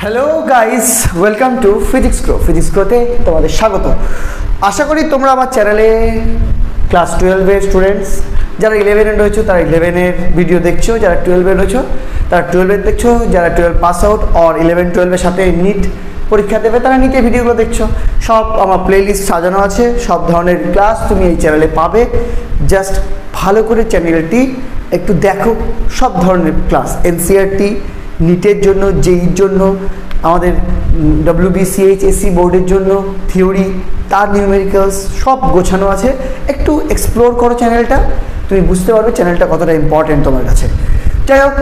Hello guys, welcome to physics গ্রোতে তোমাদের স্বাগত। আশা করি তোমরা আমার চ্যানেলে ক্লাস 12-এর স্টুডেন্টস যারা 11-এ রয়েছো তারা 11-এর ভিডিও দেখছো, যারা 12-এ রয়েছো তারা 12-এর দেখছো, যারা 12 পাস আউট আর 11-12-এর সাথে নিট পরীক্ষা দেবে তারা নিটের ভিডিওগুলো দেখছো। সব আমার প্লেলিস্ট সাজানো আছে, সব ধরনের ক্লাস তুমি এই চ্যানেলে পাবে। জাস্ট ভালো করে চ্যানেলটি একটু দেখো, সব ধরনের ক্লাস এনসিইআরটি, নিটের জন্য, জেইর জন্য, আমাদের WBCHSC বোর্ডের জন্য থিওরি, তার নিউমেরিক্যালস সব গোছানো আছে। একটু এক্সপ্লোর করো চ্যানেলটা, তুমি বুঝতে পারবে চ্যানেলটা কতটা ইম্পর্টেন্ট তোমার কাছে। যাই হোক,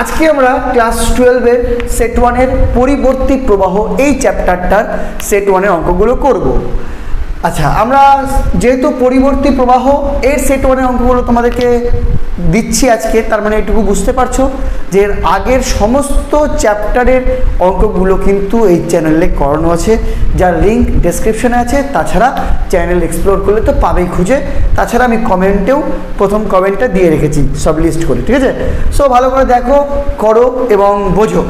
আজকে আমরা ক্লাস 12-এর সেট 1-এর পরিবর্তী প্রবাহ এই চ্যাপ্টারটার সেট 1-এর অঙ্কগুলো করব। আচ্ছা, আমরা যেহেতু পরিবর্তী প্রবাহ এর সেট 1-এর অঙ্কগুলো তোমাদেরকে দিচ্ছি আজকে, তার মানে এটুকু বুঝতে পারছো যে এর আগের সমস্ত চ্যাপ্টারের অঙ্কগুলো কিন্তু এই চ্যানেলে করানো আছে, যার লিঙ্ক ডেসক্রিপশনে আছে। তাছাড়া চ্যানেল এক্সপ্লোর করলে তো পাবেই খুঁজে। তাছাড়া আমি কমেন্টেও প্রথম কমেন্টটা দিয়ে রেখেছি সব লিস্ট করে, ঠিক আছে? সো ভালো করে দেখো, করো এবং বোঝো।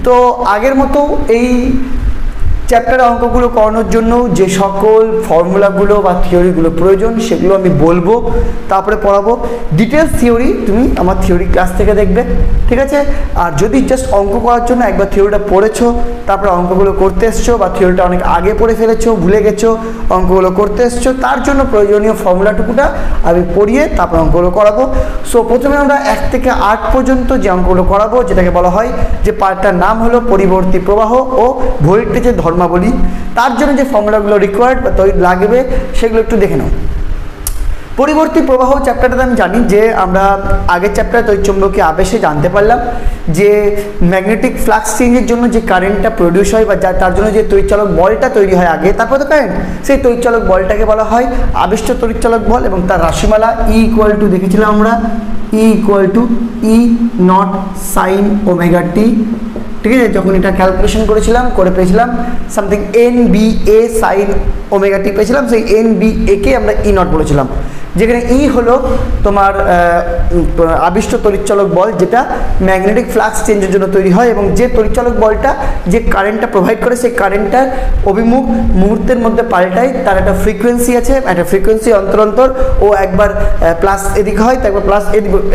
তো আগের মতো এই চ্যাপ্টারের অঙ্কগুলো করানোর জন্য যে সকল ফর্মুলাগুলো বা থিওরিগুলো প্রয়োজন সেগুলো আমি বলবো, তারপরে পড়াবো। ডিটেলস থিওরি তুমি আমার থিওরি ক্লাস থেকে দেখবে, ঠিক আছে? আর যদি জাস্ট অঙ্ক করার জন্য একবার থিওরিটা পড়েছো, তারপরে অঙ্কগুলো করতে এসছো, বা থিওরিটা অনেক আগে পড়ে ফেলেছো, ভুলে গেছো, অঙ্কগুলো করতে এসছো, তার জন্য প্রয়োজনীয় ফর্মুলাটুকুটা আমি পড়িয়ে তারপরে অঙ্কগুলো করাবো। সো প্রথমে আমরা 1 থেকে 8 পর্যন্ত যে অঙ্কগুলো করাবো, যেটাকে বলা হয় যে পার্টটার নাম হলো পরিবর্তী প্রবাহ ও ভোল্টেজের ধর্মাবলী। তার জন্য যে ফর্মুলাগুলো রিকোয়ার্ড বা লাগবে সেগুলো একটু দেখে নাও। পরিবর্তী প্রবাহ চ্যাপ্টারটাতে আমি জানি যে আমরা আগের চ্যাপ্টারে তড়িৎচুম্বকীয় আবেশে জানতে পারলাম যে ম্যাগনেটিক ফ্লাক্স চেঞ্জের জন্য যে কারেন্টটা প্রডিউস হয় বা তার জন্য যে তড়িৎচালক বলটা তৈরি হয় আগে, তারপরে তো কারেন্ট, সেই তড়িৎচালক বলটাকে বলা হয় আবিষ্ট তড়িৎচালক বল। এবং তার রাশিমালা E= দেখেছিলাম আমরা, E=E0 sin ωt, ঠিক আছে? যখন এটা ক্যালকুলেশন করেছিলাম, করে পেয়েছিলাম সামথিং NBA sin ωt পেয়েছিলাম। সেই NBA কে আমরা E0 বলেছিলাম, যেখানে E হলো তোমার আবিষ্ট তড়িৎচালক বল, যেটা ম্যাগনেটিক ফ্লাক্স চেঞ্জের জন্য তৈরি হয়। এবং যে তড়িৎচালক বলটা যে কারেন্টটা প্রোভাইড করে, সেই কারেন্টটার অভিমুখ মুহূর্তের মধ্যে পাল্টায়। তার একটা ফ্রিকোয়েন্সি আছে, একটা ফ্রিকোয়েন্সি অন্তর অন্তর ও একবার প্লাস এদিকে হয়, একবার প্লাস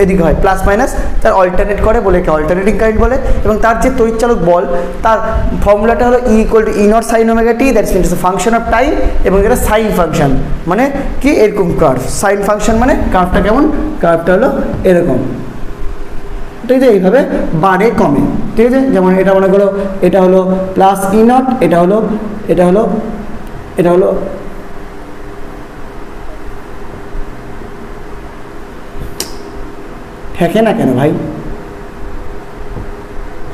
এদিকে হয়, প্লাস মাইনাস তার অল্টারনেট করে বলে একে অল্টারনেটিং কারেন্ট বলে। এবং তার যে তড়িৎচালক বল, তার ফর্মুলাটা হলো E=E0 sin ωt, that's means function of time. এবং এটা সাইন ফাংশন, মানে কি এরকম কার্ভ। সাইন ফাংশন মানে কার্ভটা কেমন, কার্ভটা হলো এরকম, ঠিক আছে? এইভাবে বাড়ে কমে, ঠিক আছে? যেমন এটা মনে করো এটা হলো প্লাস E0, এটা হলো ঠেকে না কেন ভাই?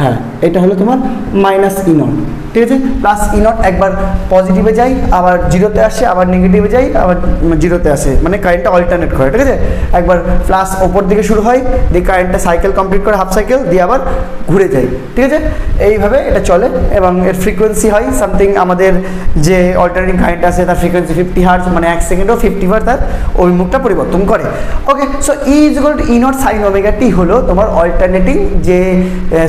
হ্যাঁ, এটা হলো তোমার মাইনাস E0, ঠিক আছে? প্লাস E0 একবার পজিটিভে যাই, আবার জিরোতে আসে, আবার নেগেটিভে যাই, আবার জিরোতে আসে, মানে কারেন্টটা অল্টারনেট করে, ঠিক আছে? একবার প্লাস ওপর দিকে শুরু হয়, দিয়ে কারেন্টটা সাইকেল কমপ্লিট করে, হাফ সাইকেল দিয়ে আবার ঘুরে যায়, ঠিক আছে? এইভাবে এটা চলে। এবং এর ফ্রিকোয়েন্সি হয় সামথিং, আমাদের যে অল্টারনেটিং কারেন্ট আছে তার ফ্রিকোয়েন্সি 50 হার্জ, মানে 1 সেকেন্ডও 50 বার তার অভিমুখটা পরিবর্তন করে। ওকে, সো E=E0 sin ωt হলো তোমার অল্টারনেটিং যে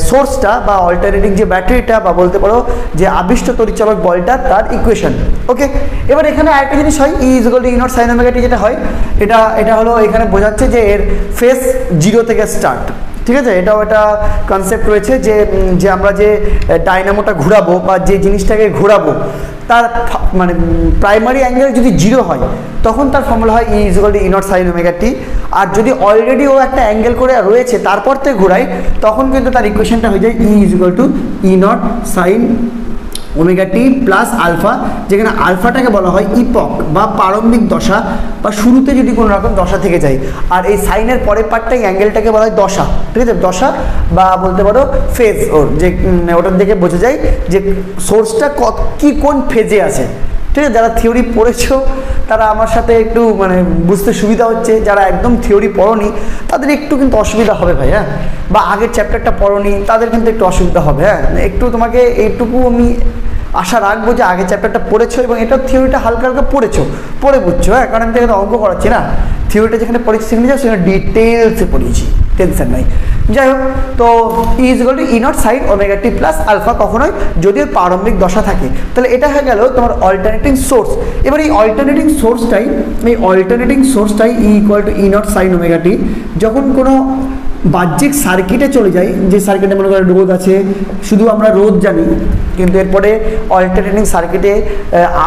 সোর্সটা বা অল্টারনেটিং যে ব্যাটারিটা বা বলতে পারো যে আবিষ্ট তড়িৎচালক বলটা, তার ইকুয়েশন। ওকে, এবার এখানে আরেকটা জিনিস হয়, E=E0 sin ωt যেটা হয়, এটা হলো এখানে বোঝাচ্ছে যে এর ফেস 0 থেকে স্টার্ট, ঠিক আছে? এটাও একটা কনসেপ্ট রয়েছে যে আমরা যে ডাইনামোটা ঘোরাবো বা যে জিনিসটাকে ঘোরাবো, তার মানে প্রাইমারি অ্যাঙ্গেল যদি 0 হয় তখন তার ফর্মুলা হয় E=E0 sin ωt। আর যদি অলরেডি ও একটা অ্যাঙ্গেল করে রয়েছে তারপর থেকে ঘোরাই, তখন কিন্তু তার ইকুয়েশনটা হয়ে যায় E=E0 sin ωt plus alpha, যেখানে আলফাটাকে বলা হয় ইপক বা প্রারম্ভিক দশা, বা শুরুতে যদি কোনো রকম দশা থেকে যায়। আর এই সাইনের পরের পার্টটাই অ্যাঙ্গেলটাকে বলা হয় দশা, ঠিক আছে? দশা বা বলতে পারো ফেজ, ওর যে ওটার দিকে বোঝা যায় যে সোর্সটা কোন ফেজে আছে, ঠিক আছে? যারা থিওরি পড়েছো তারা আমার সাথে একটু মানে বুঝতে সুবিধা হচ্ছে, যারা একদম থিওরি পড়োনি তাদের একটু কিন্তু অসুবিধা হবে ভাই, হ্যাঁ? বা আগের চ্যাপ্টারটা পড়োনি তাদের কিন্তু একটু অসুবিধা হবে, হ্যাঁ? একটু তোমাকে এইটুকু আমি আশা রাখবো যে আগের চ্যাপ্টারটা পড়েছো এবং এটা থিওরিটা হালকা হালকা পড়ে বুঝছো, হ্যাঁ? কারণ আমি তো অঙ্ক করাচ্ছি না, থিওরিটা যেখানে পড়েছি সেখানে যাও, সেখানে ডিটেলসে পড়িয়েছি, টেনশন নাই। যাই হোক, তো E is equal to E naught sine omega T plus alpha কখনোই যদি ওর প্রারম্ভিক দশা থাকে, তাহলে এটা হয়ে গেল তোমার অল্টারনেটিং সোর্স। এবার এই অল্টারনেটিং সোর্সটাই E equal to E naught sine omega T যখন কোনো বাহ্যিক সার্কিটে চলে যায়, যে সার্কিটে মনে করেন রোধ আছে, শুধু আমরা রোধ জানি, কিন্তু এরপরে অল্টারনেটিং সার্কিটে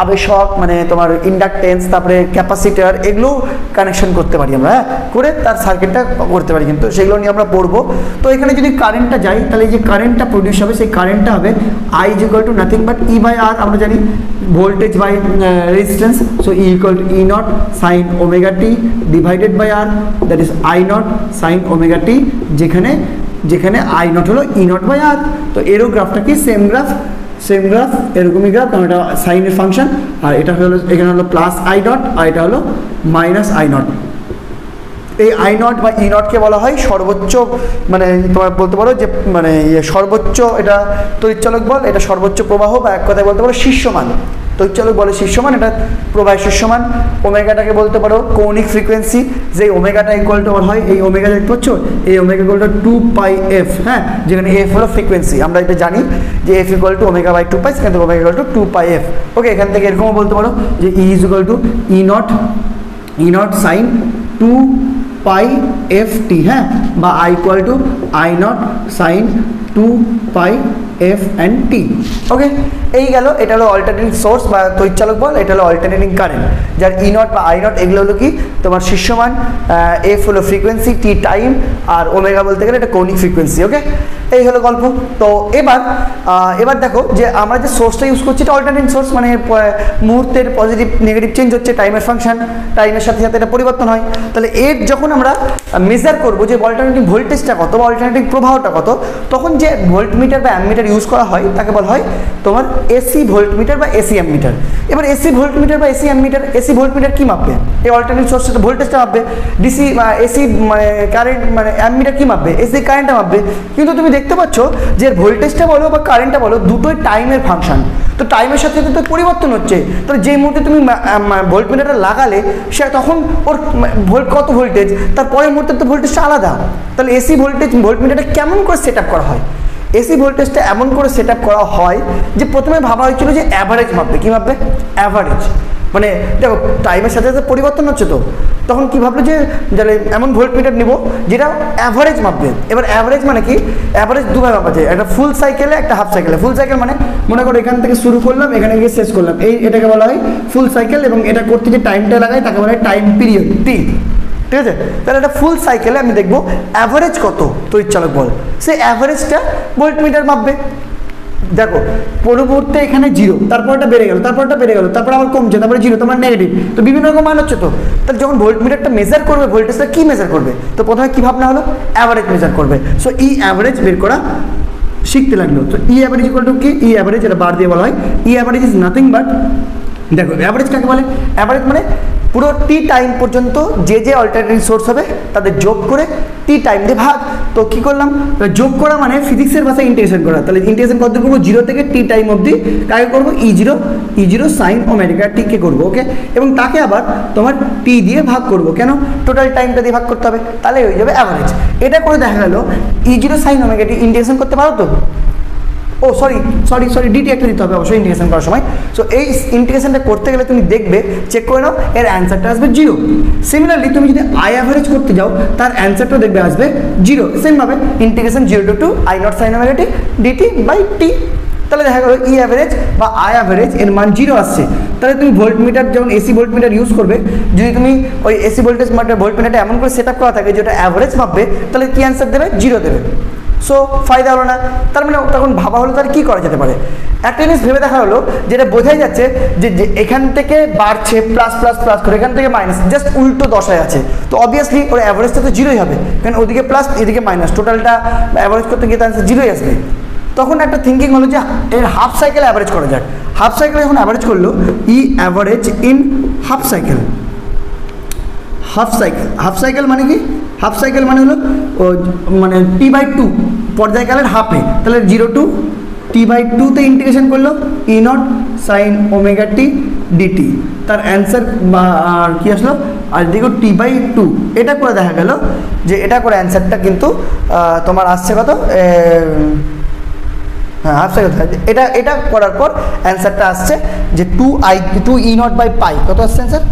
আবেশক মানে তোমার ইন্ডাকটেন্স, তারপরে ক্যাপাসিটার, এগুলো কানেকশন করতে পারি আমরা, করে তার সার্কিটটা করতে পারি, কিন্তু সেগুলো নিয়ে আমরা পড়বো। তো এখানে যদি কারেন্টটা যায়, তাহলে এই যে কারেন্টটা প্রডিউস হবে, সেই কারেন্টটা হবে I is equal to nothing but E by R, আমরা জানি voltage by resistance, so E equal to E naught sine omega T divided by R, that is I naught sine omega T, যেখানে I not হলো ই not by আর। তো এরও গ্রাফটা কি same graph, এরকমই graph, কারণ এটা সাইনের ফাংশন, আর এটা হলো এখানে হলো প্লাস আই নট, আর এটা হলো মাইনাস আই নট। এই আই নট বা ই নটকে বলা হয় সর্বোচ্চ, মানে তোমার বলতে পারো যে মানে সর্বোচ্চ, এটা তড়িৎচালক বল, এটা সর্বোচ্চ প্রবাহ, বা এক কথায় বলতে পারো শীর্ষমান। তড়িৎচালক বলে শীর্ষমান, এটা প্রবাহের শীর্ষমান। ওমেগাটাকে বলতে পারো কৌণিক ফ্রিকোয়েন্সি, যে ওমেগাটা ইকুয়াল টু হয় এই ওমেগা দেখতে পাচ্ছ, এই ওমেগা ইকুয়াল টু 2πf, হ্যাঁ, যেখানে এফ হলো ফ্রিকোয়েন্সি, আমরা এটা জানি যে F equal to omega by 2π, সেখান থেকে ওমেগা ইকুয়াল টু 2πf। ওকে, এখান থেকে এরকমও বলতে পারো যে E is equal to E naught sine 2πft, হ্যাঁ, বা I equal to I naught sine 2πf and t। Okay, এই গেল, এটা হলো অল্টারনেটিং সোর্স বা তড়িৎচালক বল, এটা হলো অল্টারনেটিং কারেন্ট, যার ই নট বা আই নট এগুলো হলো কি তোমার শীর্ষমান, এফ হলো ফ্রিকোয়েন্সি, টি টাইম, আর ওমেগা বলতে গেলে এটা কৌণিক ফ্রিকোয়েন্সি। ওকে, এই হলো গল্প। তো এবার দেখো যে আমরা যে সোর্সটা ইউজ করছি এটা অল্টারনেটিং সোর্স, মানে মুহূর্তের পজিটিভ নেগেটিভ চেঞ্জ হচ্ছে, টাইমের ফাংশন, টাইমের সাথে সাথে এটা পরিবর্তন হয়। তাহলে এর যখন আমরা মেজার করবো যে অল্টারনেটিং ভোল্টেজটা কত বা অল্টারনেটিং প্রবাহটা কত, তখন যে ভোল্টমিটার বা অ্যামমিটার ইউজ করা হয় তাকে বলা হয় তোমার এসি ভোল্টমিটার বা এসি অ্যামমিটার। এবার এসি ভোল্টমিটার বা এসি ভোল্টমিটার কি মাপবে? এই অল্টারনেটিং সোর্সের ভোল্টেজটা মাপবে। ডিসি এসি মানে কারেন্ট মানে অ্যামমিটার কি মাপবে? এসি কারেন্টটা মাপবে। কিন্তু তুমি দেখতে পাচ্ছ যে ভোল্টেজটা বলো বা কারেন্টটা বলো, দুটোই টাইমের ফাংশন। তো টাইমের সাথে সাথে তো পরিবর্তন হচ্ছে। তাহলে যেই মুহূর্তে তুমি ভোল্টমিটারটা লাগালে সে তখন ওর কত ভোল্টেজ, তার পরের মুহূর্তে তো ভোল্টেজটা আলাদা। তাহলে এসি ভোল্টমিটারটা কেমন করে সেট আপ করা হয়? এসি ভোল্টেজটা এমন করে সেট আপ করা হয় যে প্রথমে ভাবা হয়েছিল যে অ্যাভারেজ মাপবে। কী মাপবে? অ্যাভারেজ। মানে দেখো টাইমের সাথে সাথে পরিবর্তন হচ্ছে, তো তখন কী ভাবলো যে এমন ভোল্টমিটার নিব যেটা অ্যাভারেজ মাপবে। এবার অ্যাভারেজ মানে কি? অ্যাভারেজ দুভাবে মাপা যায়, একটা ফুল সাইকেলে, একটা হাফ সাইকেলে। ফুল সাইকেল মানে মনে করো এখান থেকে শুরু করলাম, এখানে গিয়ে শেষ করলাম, এটাকে বলা হয় ফুল সাইকেল। এবং এটা করতে যে টাইমটা লাগায় তাকে বলা হয় টাইম পিরিয়ড, টি। ঠিক আছে? তাহলে একটা ফুল সাইকেলে আমি দেখবো অ্যাভারেজ কত তড়িৎচালক বল, সেই অ্যাভারেজটা ভোল্টমিটার মাপবে। দেখো কোনো মুহূর্তে এখানে জিরো, তারপরটা বেড়ে গেল, তারপরটা বেড়ে গেল, তারপর আবার কমছে, তারপরে জিরো, তোমার নেগেটিভ, তো বিভিন্ন রকম মান হচ্ছে। তো তাহলে যখন ভোল্টমিটারটা মেজার করবে, ভোল্টেজটা কী মেজার করবে? তো প্রথমে কী ভাবনা হলো? অ্যাভারেজ মেজার করবে। সো ই অ্যাভারেজ বের করা শিখতে লাগলো। তো ই অ্যাভারেজ ইকুয়াল টু কি? ই অ্যাভারেজ, এটা বার দিয়ে বলা হয়। ই অ্যাভারেজ ইজ নাথিং বাট, দেখো অ্যাভারেজ কাকে বলে? অ্যাভারেজ মানে পুরো টি টাইম পর্যন্ত যে যে অল্টারনেটিভ সোর্স হবে তাদের যোগ করে টি টাইম দিয়ে ভাগ। তো কী করলাম? যোগ করা মানে ফিজিক্সের ভাষায় ইন্টিগ্রেশন করা। তাহলে ইন্টিগ্রেশন কত করবো? জিরো থেকে টি টাইম অবধি কাকে করবো? ই জিরো সাইন ওমেগা টিকে করবো। ওকে, এবং তাকে আবার তোমার টি দিয়ে ভাগ করবো। কেন? টোটাল টাইমটা দিয়ে ভাগ করতে হবে, তাহলে হয়ে যাবে অ্যাভারেজ। এটা করে দেখা গেল ই জিরো সাইন ওমেগা টি ইন্টিগ্রেশন করতে পারো তো? ও সরি ডিটি একটা দিতে হবে অবশ্যই ইন্টিগ্রেশন করার সময়। সো এই ইন্টিগ্রেশনটা করতে গেলে তুমি দেখবে, চেক করে নাও, এর অ্যান্সারটা আসবে জিরো। সিমিলারলি তুমি যদি আই অ্যাভারেজ করতে যাও, তার অ্যান্সারটা দেখবে আসবে জিরো। সেমভাবে integration 0 to I naught sine omega T DT by T. তাহলে দেখা গেলো ই অ্যাভারেজ বা আই অ্যাভারেজ এর মান জিরো আসছে। তাহলে তুমি ভোল্টমিটার যখন এসি ভোল্টমিটার ইউজ করবে, যদি তুমি ওই এসি ভোল্টমিটারটা এমন করে সেট আপ করা থাকে যেটা অ্যাভারেজ মাপবে, তাহলে কী অ্যান্সার দেবে? জিরো দেবে। সো ফায়দা হলো না। তার মানে তখন ভাবা হলো তার কী করা যেতে পারে। একটা জিনিস ভেবে দেখা হলো, যেটা বোঝাই যাচ্ছে যে এখান থেকে বাড়ছে প্লাস প্লাস প্লাস করে, এখান থেকে মাইনাস, জাস্ট উল্টো দশায় আছে। তো অবভিয়াসলি ওর অ্যাভারেজটা তো জিরোই হবে, কারণ ওদিকে প্লাস এদিকে মাইনাস, টোটালটা অ্যাভারেজ করতে গিয়ে তার অ্যান্সার জিরোই আসবে। তখন একটা থিঙ্কিং হলো যে এর হাফ সাইকেল অ্যাভারেজ করা যাক। হাফ সাইকেল যখন অ্যাভারেজ করলো, E average in half cycle. Half cycle মানে কি? হাফ সাইকেল মানে হলো মানে T/2 পর্যায়কালের হাফে। তাহলে 0 to T/2 তে ইন্টিগ্রেশন করলো E naught sine omega T DT. তার অ্যান্সার কি আসলো আর দেখো t/2, এটা করে দেখা গেল যে এটা করে অ্যান্সারটা কিন্তু তোমার আসছে কত, হ্যাঁ হাফ সাইকেল, এটা করার পর অ্যান্সারটা আসছে যে 2e0/π, কত আসছে অ্যান্সার,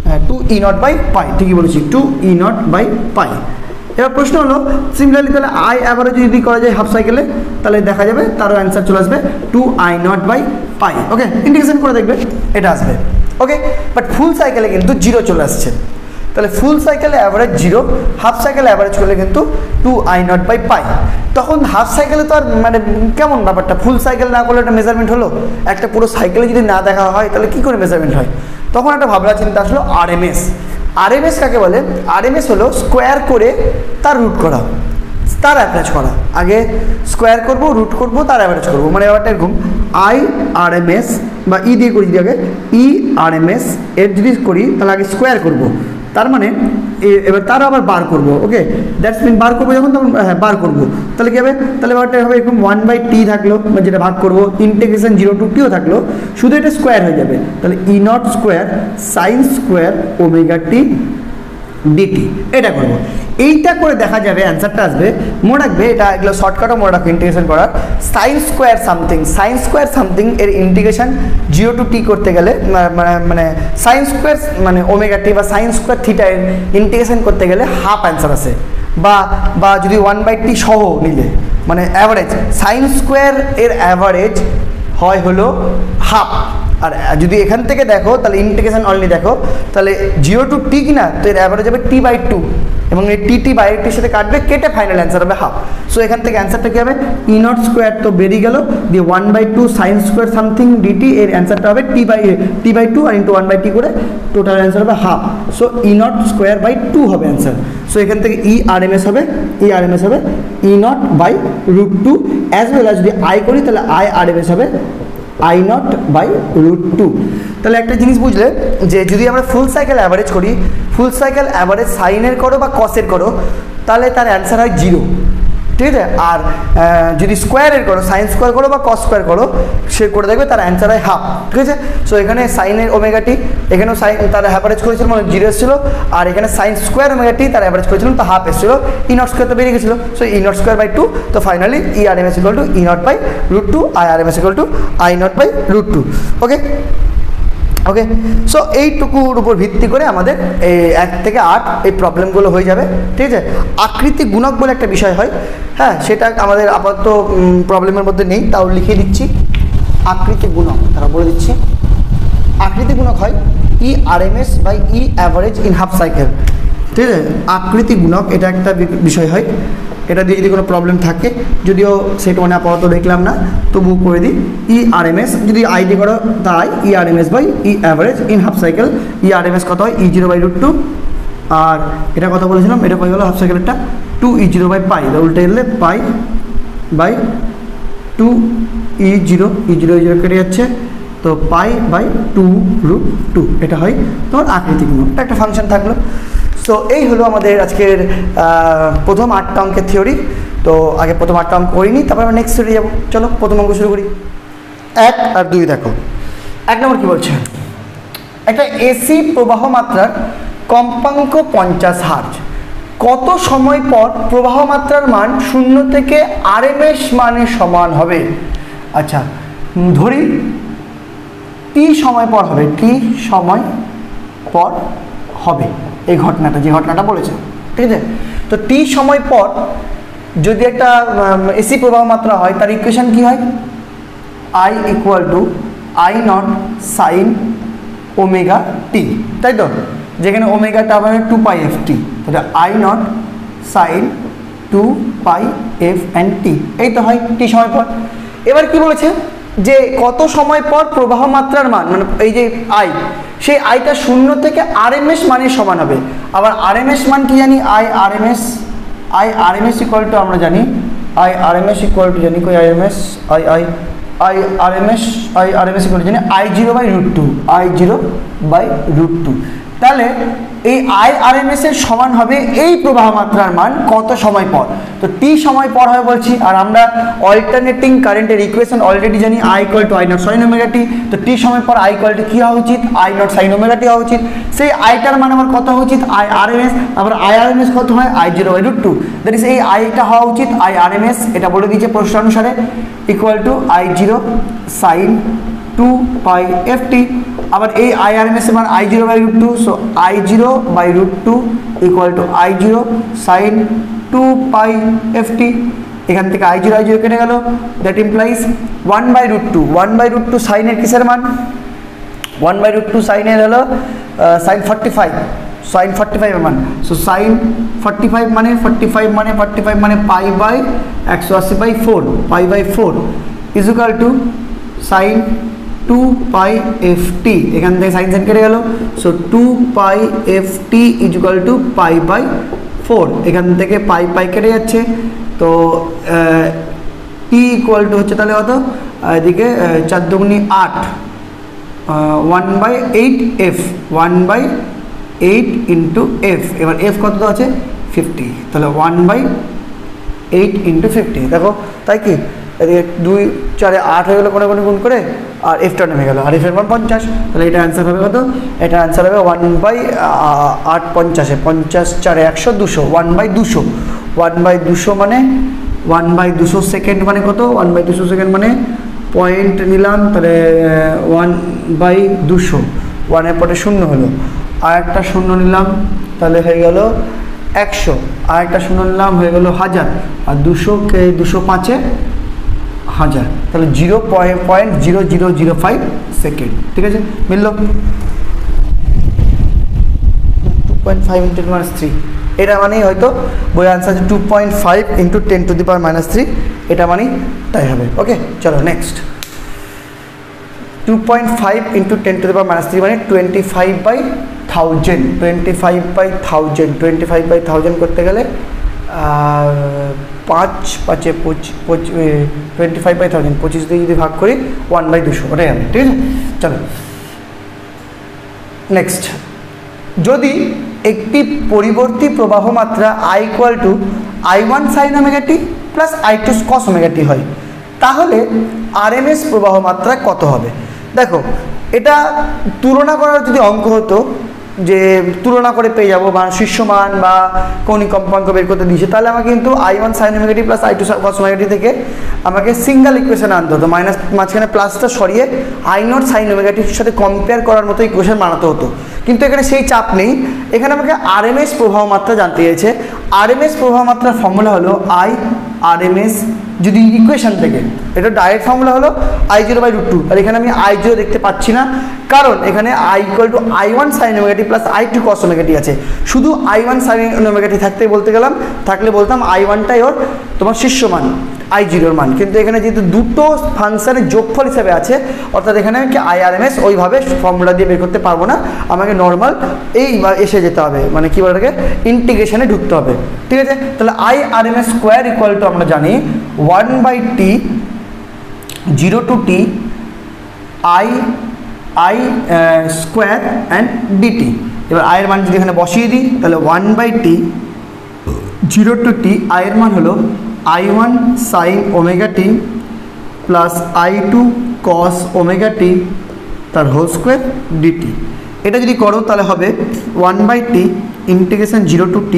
হ্যাঁ 2e0/π, ঠিকই বলেছি 2e0/π। এবার প্রশ্ন হলো সিমিলারলি তাহলে আই অ্যাভারেজ যদি করা যায় হাফ সাইকেলে তাহলে দেখা যাবে তারও অ্যান্সার চলে আসবে 2i0/π। ওকে, ইন্টিগ্রেশন করে দেখবে এটা আসবে। ওকে, বাট ফুল সাইকেলে কিন্তু 0 চলে আসছে, তাহলে ফুল সাইকেলে অ্যাভারেজ 0, হাফ সাইকেলে অ্যাভারেজ করলে কিন্তু 2i0/π। তখন হাফ সাইকেলে তো আর মানে কেমন ব্যাপারটা, ফুল সাইকেল না করলে একটা মেজারমেন্ট হলো, একটা পুরো সাইকেলে যদি না দেখা হয় তাহলে কী করে মেজারমেন্ট হয়, তখন একটা ভাবনা চিন্তা আসলো আরএমএস। আরএমএস কাকে বলে, আরএমএস হলো স্কোয়ার করে তার রুট করা, তার অ্যাভারেজ করা। আগে স্কোয়ার করব, রুট করব, তার অ্যাভারেজ করব, মানে ব্যাপারটা এরকম IRMS বা ই দিয়ে করি, যদি আগে ERMS এর যদি করি তাহলে আগে স্কোয়ার করব, তার মানে এবার তার আবার বার করব। ওকে, দ্যাটস মিন বার করবো যখন তখন, হ্যাঁ বার করবো, তাহলে কী হবে, তাহলে ব্যাপারটা হবে এরকম 1/t থাকলো, যেটা ভাগ করবো, ইন্টিগ্রেশন 0 to tও থাকলো, শুধু এটা স্কোয়ার হয়ে যাবে, তাহলে E0 square sine square omega T DT, এটা করবো। এইটা করে দেখা যাবে অ্যান্সারটা আসবে, মনে রাখবে এটা, এগুলো শর্টকাটও মনে রাখবে ইন্টিগ্রেশন করার, সাইন স্কোয়ার সামথিং এর ইন্টিগ্রেশন 0 to t করতে গেলে মানে সাইন স্কোয়ার মানে ওমেগা টি বা সাইন স্কোয়ার থিটা এর ইন্টিগ্রেশন করতে গেলে হাফ অ্যান্সার আসে, বা যদি 1/t সহ নিলে মানে অ্যাভারেজ সাইন স্কোয়ার এর অ্যাভারেজ হয় হলো হাফ। আর যদি এখান থেকে দেখো তাহলে ইন্টিগ্রেশন অনলি দেখো, তাহলে 0 to t কিনা, তো এর অ্যাভারেজ হবে t/2 এবং এই t/2 সাথে কাটবে, কেটে ফাইনাল অ্যান্সার হবে হাফ। সো এখান থেকে অ্যান্সারটা কী হবে, E0 স্কোয়ার তো বেরিয়ে গেল, দিয়ে 1/2 সাইন স্কোয়ার সামথিং ডিটি, এর অ্যান্সারটা হবে t/2 আর ইন্টু 1/t করে টোটাল অ্যান্সার হবে হাফ। সো E0 স্কোয়ার/2 হবে অ্যান্সার। সো এখান থেকে ERMS হবে E0/√2, অ্যাজ ওয়েল অ্যাজ যদি আই করি তাহলে IRMS হবে I0/√2। তাহলে একটা জিনিস বুঝলে যে যদি আমরা ফুল সাইকেল অ্যাভারেজ করি, ফুল সাইকেল অ্যাভারেজ সাইনের করো বা কসের করো, তাহলে তার অ্যান্সার হয় 0, ঠিক আছে। আর যদি স্কোয়ারের করো, সাইন স্কোয়ার করো বা কস স্কোয়ার করো, সে করে দেখবে তার অ্যান্সার হয় হাফ, ঠিক আছে। সো এখানে সাইনের ওমেগা টি, এখানেও সাইন তার অ্যাভারেজ করেছিল মানে 0 এসেছিলো, আর এখানে সাইন স্কোয়ার ওমেগা টি তার অ্যাভারেজ করেছিলাম তো হাফ এসেছিলো, E0 স্কোয়ার তো বেরিয়ে গেছিলো। সো E0 স্কোয়ার/2, তো finally ERMS = E0/√2, IRMS = I0/√2। ওকে, সো এইটুকুর উপর ভিত্তি করে আমাদের এই 1 থেকে 8 এই প্রবলেমগুলো হয়ে যাবে, ঠিক আছে। আকৃতি গুণক বলে একটা বিষয় হয়, হ্যাঁ, সেটা আমাদের আপাতত প্রবলেমের মধ্যে নেই, তাও লিখে দিচ্ছি। আকৃতি গুণক তারা বলে দিচ্ছি, আকৃতি গুণক হয় ERMS/E average in half cycle, ঠিক আছে। আকৃতি গুণক এটা একটা বিষয় হয়, এটা দিয়ে যদি কোনো প্রবলেম থাকে, যদিও সেটা মানে আপাতত দেখলাম না, তবু করে দিই। ERMS যদি আই দিয়ে করো তাই ERMS/E average in half cycle, ERMS কত হয় E0/√2, আর এটা কথা বলেছিলাম, এটা কী হলো হাফ সাইকেলটা 2e0/π, উল্টে গেলে π/2e0 কেটে যাচ্ছে, তো π/2√2, এটা হয় তোমার আকৃতি গুণক, এটা একটা ফাংশন থাকলো। সো এই হলো আমাদের আজকের প্রথম 8টা অঙ্কের থিওরি। তো আগে প্রথম 8টা অঙ্ক করিনি, তারপর আমরা নেক্সট থিওরি যাবো। চলো প্রথম অঙ্ক শুরু করি। 1 আর 2 দেখো। 1 নম্বর কী বলছে, একটা এসি প্রবাহ মাত্রার কম্পাঙ্ক 50 হার্জ, কত সময় পর প্রবাহ মাত্রার মান 0 থেকে RMS মানের সমান হবে। আচ্ছা ধরি t সময় পর হবে, t সময় পর হবে এই ঘটনাটা, যে ঘটনাটা বলেছে, ঠিক আছে। তো t সময় পর যদি একটা এসি প্রবাহ মাত্রা হয়, তার ইকুয়েশন কি হয়, I = I0 sin omega t, তাই তো, যেখানে ওমেগাটা হবে 2πft, তাহলে I0 sin 2πf/t, এই তো হয় t সময় পর। এবার কি বলেছে যে কত সময় পর প্রবাহ মাত্রার মান, মানে এই যে I, সেই আইটা 0 থেকে RMS মানের সমান হবে। আবার RMS মান কি জানি, IRMS = আমরা জানি IRMS = জানি কই IRMS IRMS = জানি I0/√2, তাহলে এই IRMS এর সমান হবে এই প্রবাহ মাত্রার মান কত সময় পর। তো t সময় পর হয় বলছি, আর আমরা অল্টারনেটিং কারেন্টের ইকুয়েশন অলরেডি জানি I = I0 sin ωt। তো t সময় পর I = কি হওয়া উচিত, I0 sin ωt হওয়া উচিত। সেই আইটার মান আমার কত হওয়া উচিত, IRMS। আবার IRMS কত হয়, I0/√2। দ্যাট ইজ এই আইটা হওয়া উচিত IRMS, এটা বলে দিয়েছে প্রশ্ন অনুসারে, = I0 sin 2π/ft। আবার এই IRMS এর মান I0/√2, so I0/√2 = I0 sin 2π/ft। এখান থেকে I0 কেটে গেল, দ্যাট ইমপ্লাইজ 1/√2। 1/√2 সাইনের কিসের মান, 1/√2 সাইনের হলো sin 45, sin 45 এর মান। সো sin 45 মানে 45 মানে π/180/4, π/4 = sin 2π/ft। এখান থেকে সাইন সাইন কেটে গেল, সো 2π/ft = π/4। এখান থেকে পাই কেটে যাচ্ছে, তো t হচ্ছে তাহলে কত, এদিকে 4 দুগুণি 8, 1/8f, 1/8 × f। এবার f কত আছে 50, তাহলে 1/8 × 50। দেখো তাই কি, এদিকে 2 4 8 হয়ে গেলো, কোনে গুণ করে, আর এফটা নেমে গেল, আর এফের মান 50। তাহলে এটা অ্যান্সার হবে কত, এটা অ্যান্সার হবে 1/8 50, 50 4 100 200, 1/200। 1/200 মানে 1/200 সেকেন্ড মানে কত, 1/200 সেকেন্ড মানে পয়েন্ট নিলাম, তাহলে 1/200, 1 এর পরে 0 হলো, আর একটা 0 নিলাম, তাহলে হয়ে গেল 100, আর একটা 0 নিলাম, হয়ে গেল 1000, আর 200 কে 205 1000, তাহলে 0.0005 সেকেন্ড। ঠিক আছে, মিলল। 2.5 × 10⁻³ এটা মানেই হয়তো বই আনসার আছে 2.5 × 10⁻³ এটা মানেই তাই হবে। ওকে, চলো নেক্সট। 2.5 × 10⁻³ মানে 25/1000, 25/1000, 25/1000 করতে গেলে 5 5 25/1000, 25 দিয়ে যদি ভাগ করি 1/200 ওটাই হবে। ঠিক আছে, চলো নেক্সট। যদি একটি পরিবর্তী প্রবাহ মাত্রা I = I1 sin ωt plus I2 cos ωt হয়, তাহলে RMS প্রবাহ মাত্রা কত হবে। দেখো, এটা তুলনা করার যদি অঙ্ক হতো, যে তুলনা করে পেয়ে যাবো বা শীর্ষমান বা কৌণিক কম্পাঙ্ক বের করতে দিয়েছে, তাহলে আমাকে কিন্তু I1 sin ωt plus I2 cos ωt থেকে আমাকে সিঙ্গেল ইকুয়েশন আনতে হতো, মাঝখানে প্লাসটা সরিয়ে I0 sin ωt সাথে কম্পেয়ার করার মতো ইকুয়েশন বানাতে হতো। কিন্তু এখানে সেই চাপ নেই, এখানে আমাকে RMS প্রবাহ মাত্রা জানতে চাইছে। RMS প্রবাহ মাত্রার ফর্মুলা হলো IRMS, যদি ইকুয়েশন থেকে, এটা ডাইরেক্ট ফর্মুলা হলো I0/√2, আর এখানে আমি I0 দেখতে পাচ্ছি না, কারণ এখানে I = I1 sin ωt plus I2 cos ωt আছে। শুধু I1 sin ωt থাকতে বলতে গেলাম, থাকলে বলতাম I1টাই ওর তোমার শীর্ষমান, I0 মান। কিন্তু এখানে যেহেতু দুটো ফাংশনের যোগফল হিসেবে আছে, অর্থাৎ এখানে কি IRMS ওইভাবে ফর্মুলা দিয়ে বের করতে পারবো না, আমাকে নর্মাল এই এসে যেতে হবে, মানে কি বলে এটাকে ইন্টিগ্রেশনে ঢুকতে হবে। ঠিক আছে, তাহলে IRMS² = আমরা জানি 1/t 0 to t I² and dt। এবার I এর মান যদি এখানে বসিয়ে দিই, তাহলে 1/t 0 to t I এর মান হলো I1 sin ωt plus I2 cos ωt তার হোল স্কোয়ার dt। এটা যদি করো তাহলে হবে 1/t ∫0 to t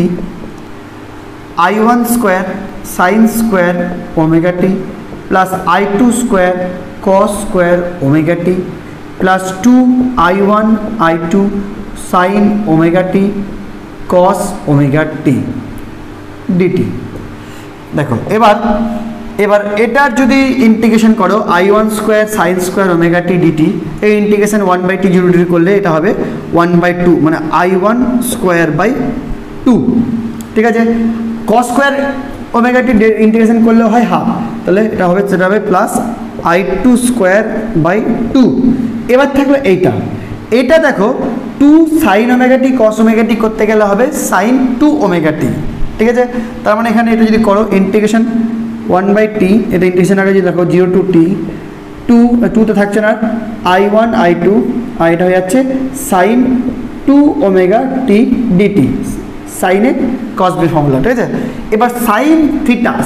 I1² sin² ωt plus I2² cos² ωt plus 2I1 I2 sin ωt cos ωt dt। দেখো, এবার এটার যদি ইন্টিগ্রেশন করো I1² sin² ωt dt, এই ইন্টিগ্রেশন 1/t 0 to t করলে এটা হবে 1/2, মানে I1²/2। ঠিক আছে, cos² ωt ইন্টিগ্রেশন করলে হয় হাফ, তাহলে এটা হবে, সেটা হবে প্লাস I2²/2। এবার থাকলো এটা দেখো 2 sin ωt cos ωt করতে গেলে হবে sin 2 ωt। ঠিক আছে, তার মানে এখানে এটা যদি করো ইন্টিগ্রেশন 1/t, এটা ইন্টিগ্রেশন আগে যদি দেখো 0 to t, 2 তো থাকছে না, I1 I2, আর এটা হয়ে যাচ্ছে sin 2 two omega T DT সাইনে কস বি ফর্মুলা, ঠিক আছে। এবার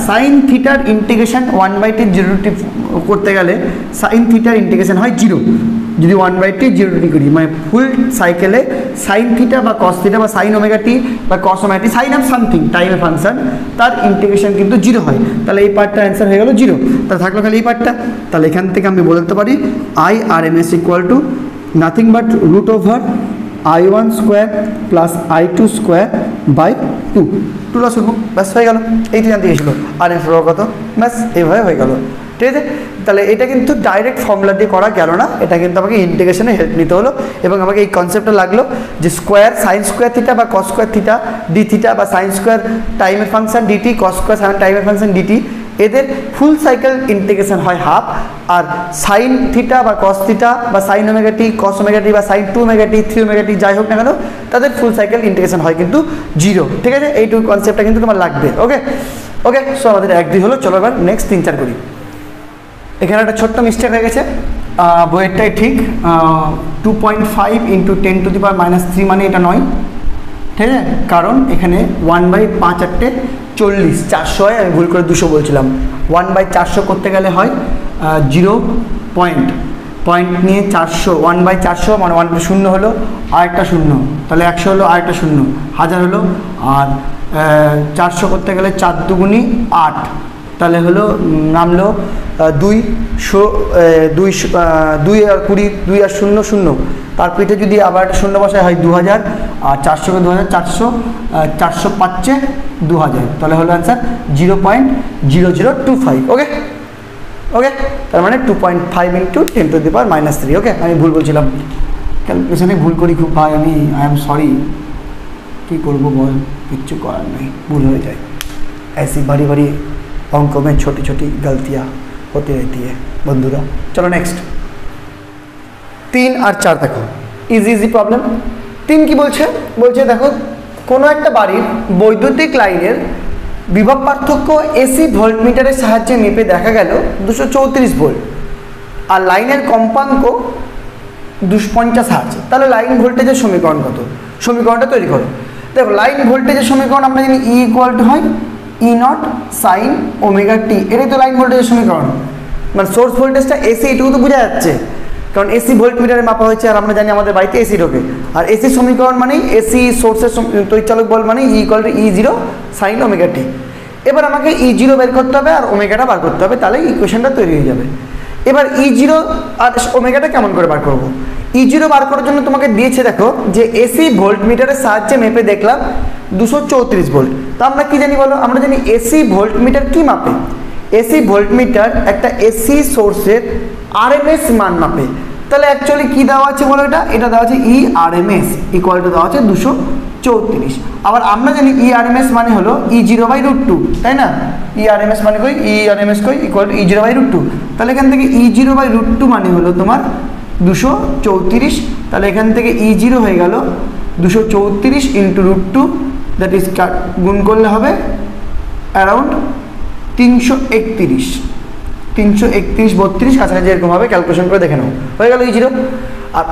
সাইন থিটার ইন্টিগ্রেশন 1/t 0 করতে গেলে সাইন থিটার ইন্টিগ্রেশন হয় 0 যদি 1/t 0 করি, মানে ফুল সাইকেলে সাইন থিটা বা কস থিটা বা সাইন ওমেগা টি বা cos omega T sine of something টাইমের ফাংশন, তার ইন্টিগ্রেশন কিন্তু 0 হয়। তাহলে এই পার্টটা অ্যান্সার হয়ে গেল 0। তাহলে থাকলো খালি এই পার্টটা। তাহলে এখান থেকে আমি বলতে পারি IRMS equal to nothing but root over I1 square plus I2 square by 2 লস করবো, ব্যাস হয়ে গেল। এইটা জানতে গেছিলো আর এর কত, ব্যাস এইভাবে হয়ে গেল, ঠিক আছে। তাহলে এটা কিন্তু ডাইরেক্ট ফর্মুলা দিয়ে করা গেল না, এটা কিন্তু আমাকে ইন্টিগ্রেশনে হেল্প নিতে হলো এবং আমাকে এই কনসেপ্টটা লাগলো যে স্কোয়ার সাইন স্কোয়ার থিটা বা cos square theta d theta বা সাইন স্কোয়ার টাইমের function dt cos square sine টাইমের ফাংশন ডিটি, এদের ফুল সাইকেল ইন্টিগ্রেশন হয় হাফ, আর সাইন থিটা বা কস থিটা বা sine omega t cos omega t বা sine 2 omega t 3 omega t যাই হোক না কেন, তাদের ফুল সাইকেল ইন্টিগ্রেশন হয় কিন্তু 0, ঠিক আছে। এইটুকু কনসেপ্টটা কিন্তু তোমার লাগবে, ওকে ওকে। সো আমাদের 1-2 হলো, চলো এবার নেক্সট 3-4 করি। এখানে একটা ছোট্ট মিস্টেক হয়ে গেছে, বইয়েরটাই ঠিক, 2.5 × 10⁻³ মানে এটা নয়, ঠিক আছে, কারণ এখানে 1/5 40 400 হয়, আমি ভুল করে 200 বলছিলাম। 1/400 করতে গেলে হয় 0 পয়েন্ট নিয়ে 400, 1/400 মানে 1 শূন্য হলো আরেকটা শূন্য, তাহলে 100 হলো আরেকটা শূন্য, 1000 হলো, আর 400 করতে গেলে 4 দুগুণি 8, তাহলে হলো নামলো 2 আর 20, 2 আর 0 0, তার পিঠে যদি আবার একটা শূন্য বসায় হয় 2000, আর 400কে 2000 400 পাচ্ছে 2000, তাহলে হলো অ্যান্সার 0.0025, ওকে ওকে। তার মানে 2.5 × 10⁻³ ওকে। আমি ভুল বলছিলাম, ক্যালকুলেশনে ভুল করি খুব ভাই, আই এম সরি, কী করবো বল, কিচ্ছু করার নেই, ভুল হয়ে যায়। ऐसी बड़ी बड़ी अंकों में छोटी छोटी गलतियाँ होती रहती है बंधुरा। चलो नेक्स्ट 3 और 4 देखो, इजी प्रॉब्लम। 3 की बोलছে देखो কোনো একটা বাড়ির বৈদ্যুতিক লাইনের বিভব পার্থক্য এসি ভোল্টমিটারের সাহায্যে মেপে দেখা গেল 234 ভোল্ট, আর লাইনের কম্পাঙ্ক 250 হার্জ। তাহলে লাইন ভোল্টেজের সমীকরণ কত? সমীকরণটা তৈরি করো। দেখো লাইন ভোল্টেজের সমীকরণ আমরা জানি E = হয় E0 sin ওমেগা টি, এটাই তো লাইন ভোল্টেজের সমীকরণ। মানে সোর্স ভোল্টেজটা এসি, এটুকু তো বোঝা যাচ্ছে, কারণ এসি ভোল্টমিটারে মাপা হয়েছে, আর আমরা জানি আমাদের বাড়িতে এসি ঢোকে। আর এসি সমীকরণ মানেই এসি সোর্সের তড়িৎচালক বল মানে E = E0 sin omega t. এবার আমাকে E0 বের করতে হবে আর ওমেগাটা বার করতে হবে, তাহলে ইকুয়েশনটা তৈরি হয়ে যাবে। এবার E0 আর ওমেগাটা কেমন করে বার করব? E0 বার করার জন্য তোমাকে দিয়েছে দেখো যে এসি ভোল্টমিটারের সাহায্যে মেপে দেখলাম 234 ভোল্ট। তো আমরা কি জানি বলো? আমরা জানি এসি ভোল্টমিটার কি মাপে? এসি ভোল্টমিটার একটা এসি সোর্সের আরএমএস মান মাপে। তাহলে অ্যাকচুয়ালি কি দেওয়া আছে বলো? এটা দেওয়া আছে ERMS = দেওয়া আছে 234। আবার আমরা জানি ERMS মানে হলো E0/√2, তাই না? ERMS মানে কই? ERMS কই = E0/√2। তাহলে এখান থেকে E0/√2 মানে হলো তোমার 234। তাহলে এখান থেকে E0 হয়ে গেল 234 × √2, দ্যাট ইজ গুণ করলে হবে অ্যারাউন্ড 331, 32 কাছাকাছি এরকম হবে, ক্যালকুলেশন করে দেখে নেব। হয়ে গেল E0। আর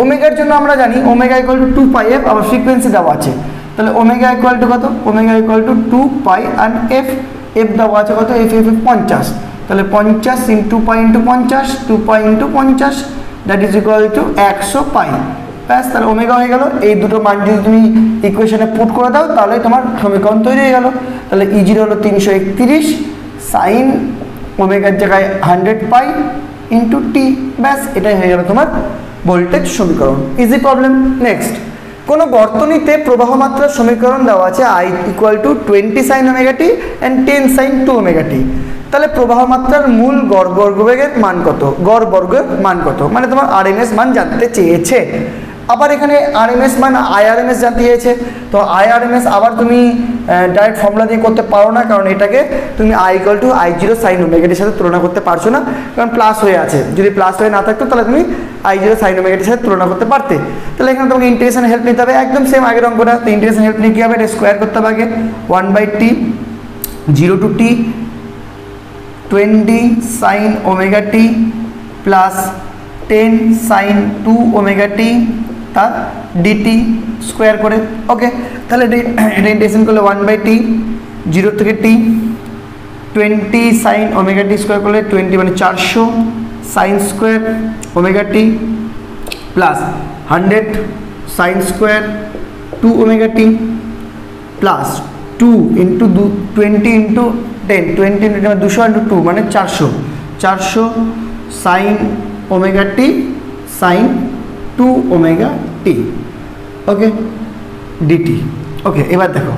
ওমেগার জন্য আমরা জানি ওমেগা = 2πf, আবার ফ্রিকোয়েন্সি দেওয়া আছে। তাহলে ওমেগা = কত? ওমেগা = 2π, আর এফ দেওয়া আছে কত? এফ 50। তাহলে 50 × π × 50, 2π × 50, দ্যাট ইজ = 100 π। ব্যাস, তাহলে ওমেগা হয়ে গেল। এই দুটো মান যদি তুমি ইকুয়েশনে পুট করে দাও তাহলে তোমার সমীকরণ তৈরি হয়ে গেল। তাহলে E0 হলো 331 সাইন ওমেগার জায়গায় 100 π × t। ব্যাস, এটাই হয়ে গেল তোমার ভোল্টেজ সমীকরণ। Easy problem. নেক্সট, কোনো বর্তনীতে প্রবাহ মাত্রার সমীকরণ দেওয়া আছে I = 20 sin omega t and 10 sin 2 omega t। তাহলে প্রবাহ মাত্রার মূল গড় বর্গবেগের মান কত? গড় বর্গের মান কত? মানে তোমার আরএমএস মান জানতে চেয়েছে। আবার এখানে আরএমএস মান আইআরএমএস জানতে চেয়েছে। তো আইআরএমএস আবার তুমি ডাইরেক্ট ফর্মুলা দিয়ে করতে পারো না, কারণ এটাকে তুমি I = I0 sin ওমেগা টির সাথে তুলনা করতে পারছো না, কারণ প্লাস হয়ে আছে। যদি প্লাস হয়ে না থাকতো তাহলে তুমি I0 sin ওমেগা টির সাথে তুলনা করতে পারতে। তাহলে এখানে তোমাকে ইন্টিগ্রেশন হেল্প নিতে হবে, একদম সেম আগের অঙ্কটা। তো ইন্টিগ্রেশন হেল্প নিয়ে কী হবে? এটা স্কোয়ার করতে হবে আগে। 1/t 0 to t 20 sin omega t plus 10 sin 2 omega t তার ডিটি স্কোয়ার করে। ওকে, তাহলে এটা ইন্টিগ্রেশন করলে 1/t 0 থেকে t 20 sine omega T square করলে 20 মানে 400 sine square omega T plus 100 sine square 2 omega T plus 2 into 20 into 10 20 into 200 into 2 মানে 400 sine omega টি sine 2 omega T. Okay, DT. Okay, এবার দেখো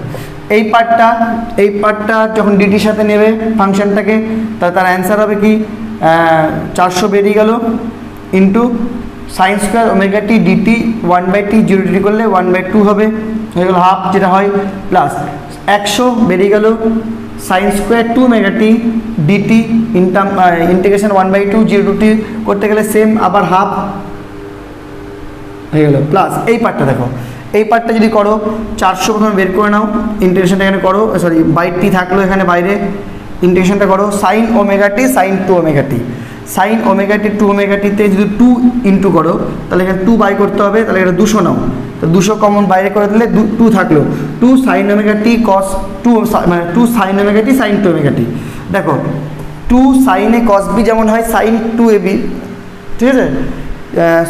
এই পার্টটা যখন ডিটির সাথে নেবে ফাংশনটাকে, তাহলে তার অ্যান্সার হবে কি 400 বেরিয়ে গেল into sign square omega T DT 1/t 0 DT করলে 1/2 হবে, হয়ে গেল হাফ যেটা হয়, প্লাস 100 বেরিয়ে গেল sign square 2 omega T DT integration 1/2 0 to t করতে গেলে সেম আবার হাফ হয়ে গেল, প্লাস এই পার্টটা দেখো, এই পার্টটা যদি করো 400 প্রথমে বের করে নাও, ইন্টিগ্রেশনটা এখানে করো, সরি বাই টি থাকলো এখানে বাইরে, ইন্টিগ্রেশনটা করো সাইন ওমেগা টি সাইন 2 ওমেগা টি সাইন ওমেগা টি 2 ওমেগা টিতে যদি 2 ইন্টু করো তাহলে এখানে 2 বাই করতে হবে, তাহলে এটা 200 নাও, তো 200 কমন বাইরে করে দিলে 2 থাকলো 2 সাইন ওমেগা টি কস 2 মানে 2 সাইন ওমেগা টি সাইন 2 ওমেগা টি। দেখো 2 সাইনে কস বি যেমন হয় সাইন 2 এ বি, ঠিক আছে,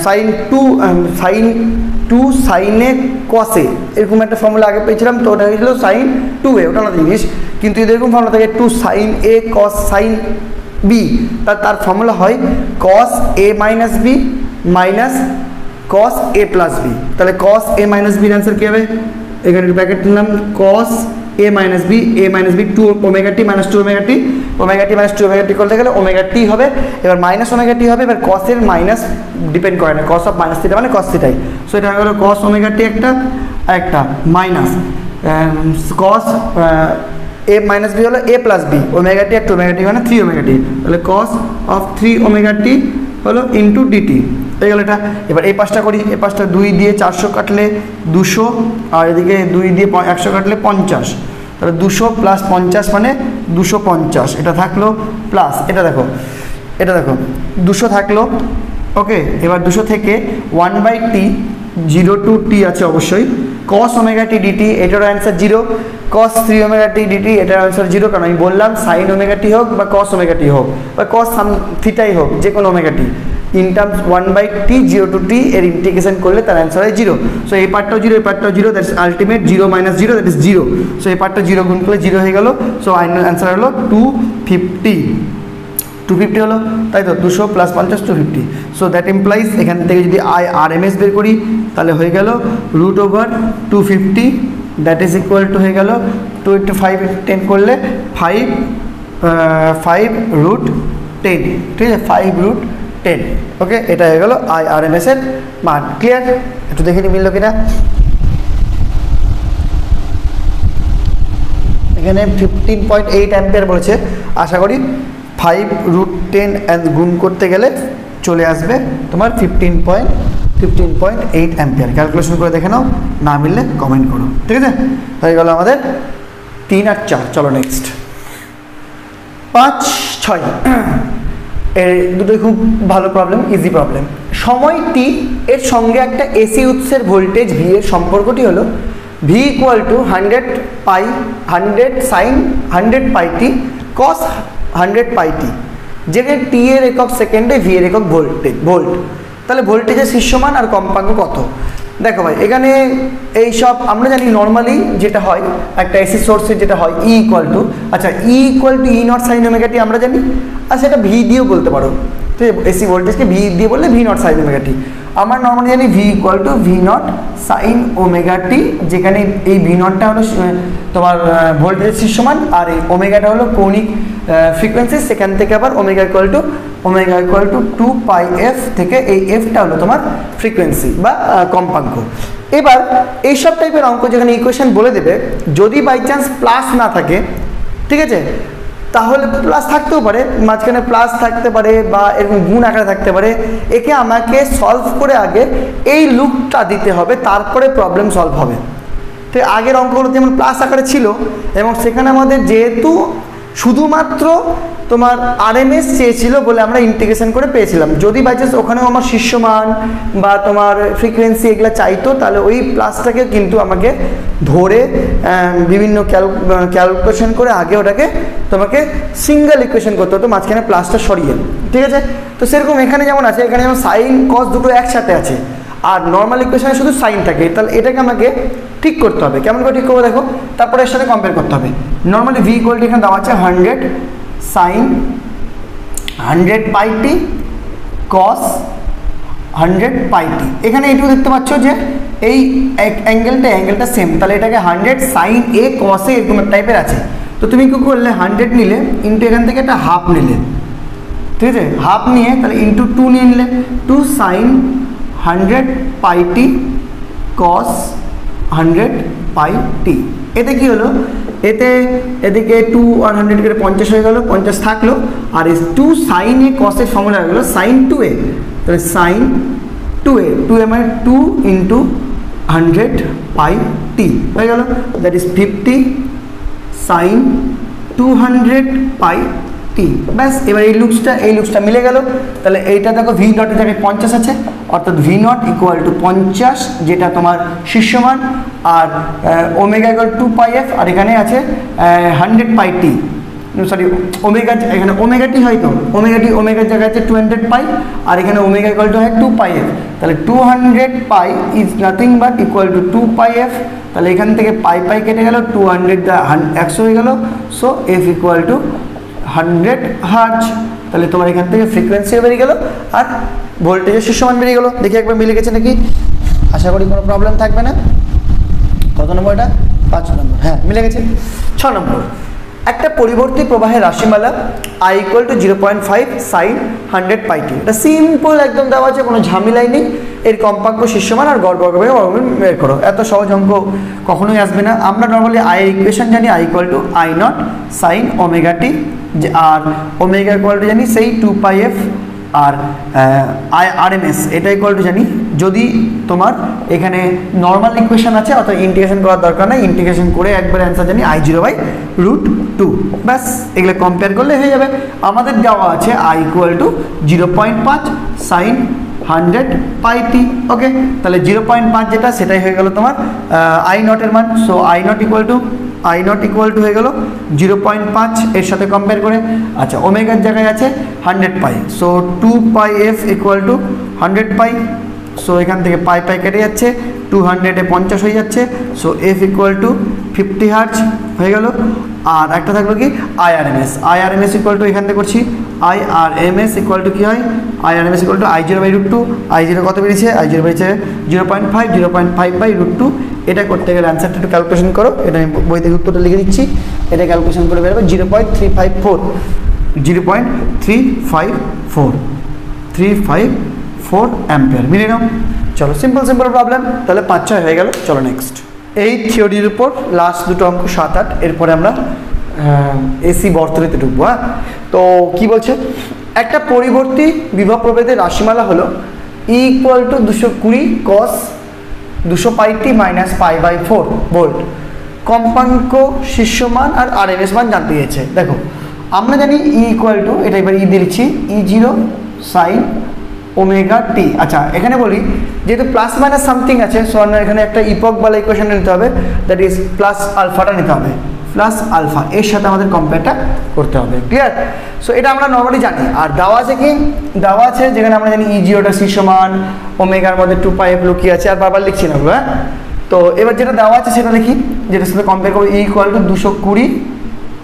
সাইন 2 সাইনে কসে এরকম একটা ফর্মুলা আগে পেয়েছিলাম, তো ওটা হয়েছিল সাইন 2a, ওটা আলাদা জিনিস, কিন্তু এরকম ফর্মুলা থাকে 2 সাইন এ কস সাইন বি, তার ফর্মুলা হয় কস এ মাইনাস বি মাইনাস কস এ প্লাস বি। তাহলে কস এ মাইনাস বির অ্যান্সার কী হবে, এখানে ব্র্যাকেট নিলাম কস এ মাইনাস বি 2 ওমেগা টি মাইনাস 2 ওমেগা টি মাইনাস 2 ওমেগা টি করতে গেলে ওমেগা টি হবে, এবার মাইনাস ওমেগা টি হবে, এবার কসের মাইনাস ডিপেন্ড করে না, কস অফ মাইনাস থিটা মানে কস থিটাই, সো এটা হয়ে গেলো কস ওমেগা টি একটা মাইনাস কস এ মাইনাস বি হলো এ প্লাস বি, ওমেগা টি একটা ওমেগা টি মানে 3 ওমেগা টি, তাহলে কস অফ 3 ওমেগা টি হলো ইন্টু ডিটি হয়ে গেল এটা। এবার এই পাশটা করি, এই পাশটা 2 দিয়ে 400 কাটলে 200, আর এদিকে 2 দিয়ে 100 কাটলে 50, তাহলে 200 প্লাস 50 মানে 250, এটা থাকলো প্লাস এটা দেখো 200 থাকলো। ওকে, এবার 200 থেকে 1/t 0 টু t আছে অবশ্যই, cos ওমেগা টি ডিটি এটার answer 0, cos 3 omega T DT এটার অ্যান্সার 0, কারণ আমি বললাম সাইন ওমেগা টি হোক বা cos ওমেগা টি হোক বা cos সাম থিটাই হোক, যে কোনো omega t in terms 1/t 0 to t এর ইন্টিগ্রেশন করলে তার অ্যান্সার হয় 0, সো এই পার্টটাও 0 এই পার্টটাও 0, that's ultimate 0 minus 0 that is 0, so এই পার্টটা 0 গুণ করলে 0 হয়ে গেল, সো অ্যান্সার হলো 250 হলো, তাই তো 200 প্লাস 50 250, সো দ্যাট ইমপ্লাইজ এখান থেকে যদি RMS বের করি তাহলে হয়ে গেল √250, দ্যাট ইজ ইকুয়াল টু হয়ে গেল 2 × 5 10 করলে 5√10, ঠিক আছে 5√10। ওকে, এটা হয়ে গেল RMS এর মান। ক্লিয়ার? একটু দেখে নিই মিলল কিনা। এখানে 15.8 অ্যাম্পিয়ার বলেছে, আশা করি 5√10 গুণ করতে গেলে চলে আসবে তোমার 15.8 অ্যাম্পিয়ার। ক্যালকুলেশন করে দেখে নাও, না মিললে কমেন্ট করো, ঠিক আছে। হয়ে গেল আমাদের 3 আর 4। চলো নেক্সট 5, 6, এর দুটোই খুব ভালো প্রবলেম, ইজি প্রবলেম। সময় t এর সঙ্গে একটা এসি উৎসের ভোল্টেজ v এর সম্পর্কটি হলো v = 100 sin 100 pi t cos 100 pi t, যেখানে t এর একক সেকেন্ডে v এর একক ভোল্ট, তাহলে ভোল্টেজের শীর্ষমান আর কম্পাঙ্ক কত। দেখো ভাই, এখানে এই সব আমরা জানি নর্মালি যেটা হয় একটা এসি সোর্সের যেটা হয় E = sin ওমেগা টি আমরা জানি, আর সেটা v দিয়েও বলতে পারো, তো এসি ভোল্টেজকে v দিয়ে বললে v0 sin ওমেগা টি। আমরা নর্মালি জানি v = v0 sin omega T, যেখানে এই v0টা হলো তোমার ভোল্টেজের শীর্ষমান, আর এই ওমেগাটা হলো কৌণিক ফ্রিকোয়েন্সি, সেখান থেকে আবার ওমেগা = 2πf থেকে এই এফটা হলো তোমার ফ্রিকোয়েন্সি বা কম্পাঙ্ক। এবার এইসব টাইপের অঙ্ক যেখানে ইকুয়েশন বলে দেবে, যদি বাই চান্স প্লাস না থাকে, ঠিক আছে, তাহলে প্লাস থাকতেও পারে, মাঝখানে প্লাস থাকতে পারে বা এরকম গুণ আকারে থাকতে পারে, একে আমাকে সলভ করে আগে এই লুপটা দিতে হবে, তারপরে প্রবলেম সলভ হবে। তো আগের অঙ্কগুলো যেমন প্লাস আকারে ছিল এবং সেখানে আমাদের যেহেতু শুধুমাত্র তোমার আরএমএস চেয়েছিল বলে আমরা ইন্টিগ্রেশন করে পেয়েছিলাম। যদি বাই চান্স ওখানেও আমার শীর্ষমান বা তোমার ফ্রিকোয়েন্সি এগুলো চাইতো, তাহলে ওই প্লাসটাকে কিন্তু আমাকে ধরে বিভিন্ন ক্যালকুলেশন করে আগে ওটাকে তোমাকে সিঙ্গেল ইকুয়েশন করতে হতো, মাঝখানে প্লাসটা সরিয়ে। ঠিক আছে, তো সেরকম এখানে যেমন আছে, এখানে যেমন সাইন কস দুটো একসাথে আছে, আর নর্মাল ইকুয়েশনে শুধু সাইন থাকে, তাহলে এটাকে আমাকে ঠিক করতে হবে। কেমন করে ঠিক করবো দেখো, তারপরে এর সাথে কম্পেয়ার করতে হবে। নর্মালি ভি ইকুয়াল টু এখানে দেওয়া আছে 100 সাইন 100 পাই টি কস 100 পাই টি। এখানে এইটুকু দেখতে পাচ্ছ যে এই অ্যাঙ্গেলটা সেম, তাহলে এটাকে 100 সাইন এ কস এ এরকম টাইপের আছে। তো তুমি কি করলে 100 নিলে ইন্টু এখান থেকে একটা হাফ নিলে, ঠিক আছে, হাফ নিয়ে তাহলে ইন্টু 2 নিয়ে নিলে 2 সাইন 100 পাই টি কস 100 পাই টি। এতে কি হলো, এতে এদিকে 2 আর 100 করে 50 হয়ে গেল, 50 থাকলো, আর এই 2 সাইন এ কসের ফর্মুলা হয়ে গেলো সাইন 2a, তাহলে সাইন 2a মানে 2 ইন্টু 100 পাই টি হয়ে গেল, দ্যাট ইজ 50 সাইন 200 পাই টি। ব্যাস, এবার এই লুকসটা মিলে গেল। তাহলে এইটা দেখো ভি নটের জায়গায় 50 আছে, অর্থাৎ ভি নট ইকুয়াল টু 50, যেটা তোমার শীর্ষমান, আর ওমেগা ইকুয়াল 2 পাই এফ, আর এখানে আছে 100 পাই টি, সরি ওমেগা, এখানে ওমেগা টি হয়তো ওমেগার জায়গায় আছে 200 পাই, আর এখানে ওমেগা ইকুয়াল টু হয় 2 পাই এফ। তাহলে 200 pi is nothing but equal to 2 pi F. তাহলে এখান থেকে পাই কেটে গেল, 200 100 হয়ে গেল, so F equal to 100 hertz. তাহলে তোমার এখান থেকে ফ্রিকোয়েন্সিও বেরিয়ে গেল আর ভোল্টেজের শীর্ষমান বেরিয়ে গেল। দেখি একবার মিলে গেছে নাকি, আশা করি কোনো প্রবলেম থাকবে না। কত নম্বর এটা? 5 নম্বর। হ্যাঁ, মিলে গেছে। 6 নম্বর, একটা পরিবর্তী প্রবাহের রাশিমালা I ইকুয়াল টু 0.5 সাইন 100 পাই টি। এটা সিম্পল একদম দেওয়া আছে, কোনো ঝামেলাই নেই। এর কম্পাঙ্ক শীর্ষমান আর গড় বর্গমূল বের করো। এত সহজ অঙ্ক কখনোই আসবে না। আমরা নর্মালি আই এর ইকুয়েশন জানি, I equal to I naught sine omega t, আর ওমেগা ইকুয়াল টু জানি সেই 2 পাই এফ, আর আরএমএস এটা ইকুয়াল টু জানি। যদি তোমার এখানে নর্মাল ইকুয়েশন আছে, অর্থাৎ ইন্টিগ্রেশন করার দরকার নেই, ইন্টিগ্রেশন করে একবার অ্যান্সার জানি I0/√2। ব্যাস, এগুলো কম্পেয়ার করলে হয়ে যাবে। আমাদের দেওয়া আছে I ইকুয়াল টু 0.5 সাইন 100 পাই টি। ওকে, তাহলে 0.5 যেটা সেটাই হয়ে গেল তোমার আই নটের মান। So I not equal to হয়ে গেল 0.5 এর সাথে কম্পেয়ার করে। আচ্ছা, ওমেগার জায়গায় আছে 100 pi, so 2 pi F equal to 100 pi. So এখান থেকে পাই কেটে যাচ্ছে, 200-এ 50 হয়ে যাচ্ছে, so F equal to 50 hertz হয়ে গেল। আর একটা থাকলো কি আইআরএমএস ইকুয়াল টু, এখান থেকে করছি আইআরএমএস ইকুয়াল টু কী হয়, IRMS equal to I0/√2। I0 কত বেরিয়েছে? I0 বেরিয়েছে 0.5/√2। এটা করতে গেলে অ্যান্সারটা একটু ক্যালকুলেশন করো, এটা আমি বই থেকে উত্তরটা লিখে দিচ্ছি। এটা ক্যালকুলেশন করে বেরোবে 0.354 অ্যাম্পিয়ার। মিলে নাও। চলো, সিম্পল প্রবলেম। তাহলে 5-6 হয়ে গেল। চলো নেক্সট, এই থিওরির উপর লাস্ট দুটো অঙ্ক 7-8, এরপরে আমরা এসি বর্তনীতে ঢুকবো। হ্যাঁ, তো কি বলছে, একটা পরিবর্তী বিভব প্রভেদের রাশিমালা হলো E equal to 220 cos 200 pi T minus পাই/4 ভোল্ট। কম্পাঙ্ক শীর্ষমান আর আরএমএস মান জানতে চেয়েছে। দেখো, আমরা জানি E ইকুয়াল টু, এটা এবার ই দিচ্ছি, E0 সাইন ওমেগা টি। আচ্ছা, এখানে বলি যেহেতু প্লাস মাইনাস সামথিং আছে, সো আমরা এখানে একটা ইপক বলা ইকুয়েশন নিতে হবে, দ্যাট ইজ প্লাস আলফাটা নিতে হবে, প্লাস আলফা এর সাথে আমাদের কম্পেয়ারটা করতে হবে। ক্লিয়ার? সো এটা আমরা নর্মালি জানি। আর দেওয়া আছে কি, দেওয়া আছে যেখানে আমরা জানি E0টা শীর্ষমান, ওমেগার মধ্যে 2 পাই এফ লুকিয়ে আছে, আর বারবার লিখছি না। হ্যাঁ, তো এবার যেটা দেওয়া আছে সেটা লিখি, যেটার সাথে কম্পেয়ার করবো। E equal to 220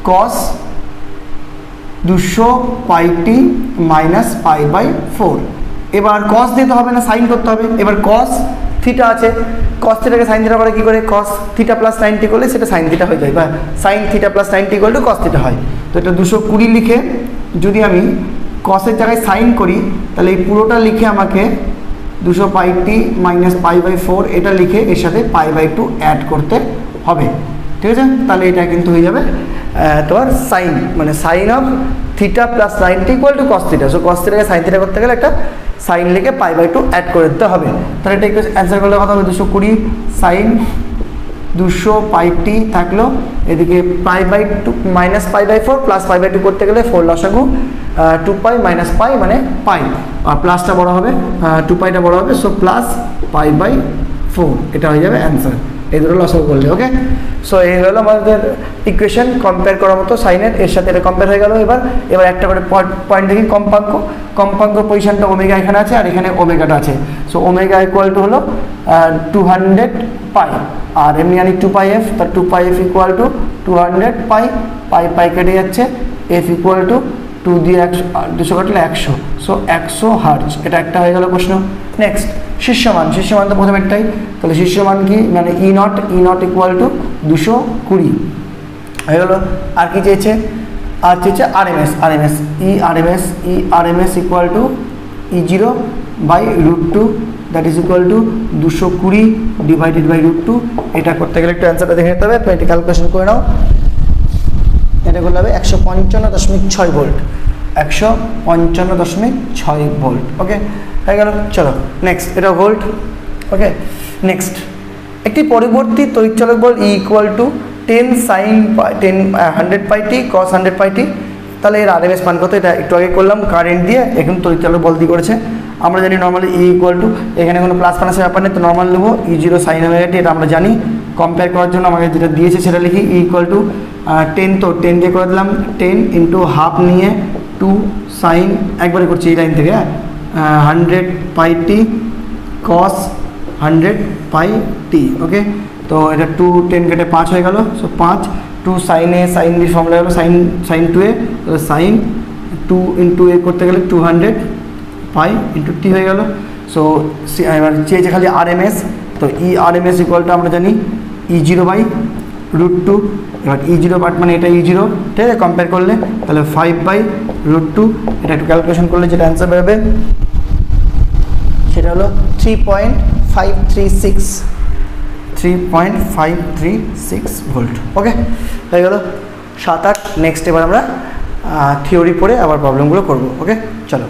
cos 200 pi T minus পাই/4। এবার কস দিতে হবে না, সাইন করতে হবে। এবার কস থিটা আছে, কস থিটাকে সাইন থিটা করে কি করে, কস থিটা প্লাস 90 করলে সেটা সাইন থিটা হয়ে যায়, বা sine theta plus 90 equal to cos theta হয়। তো এটা 220 লিখে যদি আমি কসের জায়গায় সাইন করি, তাহলে এই পুরোটা লিখে আমাকে 200 পাই টি মাইনাস পাই/4 এটা লিখে এর সাথে পাই/2 অ্যাড করতে হবে। ঠিক আছে? তাহলে এটা কিন্তু হয়ে যাবে তোমার সাইন, মানে sine of theta plus 90 equal to cos theta. So cos থিটাকে সাইন থিটা করতে গেলে একটা সাইন লিখে পাই/2 অ্যাড করে দিতে হবে। তাহলে এটা একটু অ্যান্সার করলে কথা হবে 220 সাইন 200 পাই থাকলো, এদিকে π/2 -π/4 প্লাস π/2 করতে গেলে 4 লসাগু 2π মাইনাস পাই মানে পাই, আর প্লাসটা বড় হবে 2πটা বড় হবে, সো প্লাস π/4 এটা হয়ে যাবে অ্যান্সার। এই দুটো লসাগু করলে ওকে। সো এই হলো আমাদের ইকুয়েশন কম্পেয়ার করার মতো সাইনের, এর সাথে এটা কম্পেয়ার হয়ে গেল। এবার একটা করে পয়েন্ট দেখি, কম্পাঙ্ক পজিশনটা ওমেগা এখানে আছে আর এখানে ওমেগাটা আছে। সো ওমেগা ইকুয়াল টু হলো 200 পাই, আর এমনি জানি 2πf, তার 2πf ইকুয়াল টু 200 পাই, পাই কেটে যাচ্ছে, এফ ইকুয়াল টু 2 দিয়ে 200 কাটলে 100, সো 100 হার্জ। এটা একটা হয়ে গেল প্রশ্ন। নেক্সট শীর্ষমান তো প্রথমে একটাই, তাহলে শীর্ষমান কি মানে ই নট ইকুয়াল টু 220 হয়ে গেল। আর কি চেয়েছে, আর চেয়েছে RMS equal to E0/√2, that is equal to 220 divided by √2। এটা করতে গেলে একটু অ্যান্সারটা দেখে নিতে হবে, তো এটা ক্যালকুলেশন করে নাও। এটা করলে হবে 155.6 ভোল্ট, 155.6 ভোল্ট ওকে হয়ে গেল। চলো নেক্সট, এটা ভোল্ট ওকে। নেক্সট একটি পরিবর্তী তড়িৎচালক বল E equal two 10 sin 100 πt cos 100 πt, তাহলে এর আরএমএস মান কত, এটা একটু আগে করলাম কারেন্ট দিয়ে, এখন তড়িৎচালক বল দিয়ে করেছে। আমরা জানি নর্মালি E ইকুয়াল টু, এখানে কোনো প্লাস মাইনাসের ব্যাপার নেই, তো নর্মাল নেবো E0 sin ωt, এটা আমরা জানি। কম্পেয়ার করার জন্য আমাকে যেটা দিয়েছে সেটা লিখি, E ইকুয়াল টু 10, তো 10 দিয়ে করে দিলাম, 10 ইন্টু হাফ নিয়ে 2 সাইন, একবারে করছি এই লাইন থেকে 100 πt cos 100 πt ওকে। তো এটা 2 10 কেটে 5 হয়ে গেল, সো 5 2 সাইন বি ফর্মুলা গেলো সাইন 2a, সাইন 2 ইন্টু এ করতে গেলে 200 পাই ইন্টু টি হয়ে গেল। সো এবার চেয়েছে খালি আরএমএস, তো আরএমএস ইকুয়ালটা আমরা জানি E0/√2, এবার E0 পার্ট মানে এটা E0, ঠিক আছে, কম্পেয়ার করলে তাহলে 5/√2, এটা একটু ক্যালকুলেশন করলে যেটা অ্যান্সার বেরোবে সেটা হলো 3.536 ভোল্ট ওকে হয়ে গেল। 7-8 নেক্সট এবার আমরা থিওরি পড়ে আবার প্রবলেমগুলো করবো ওকে। চলো।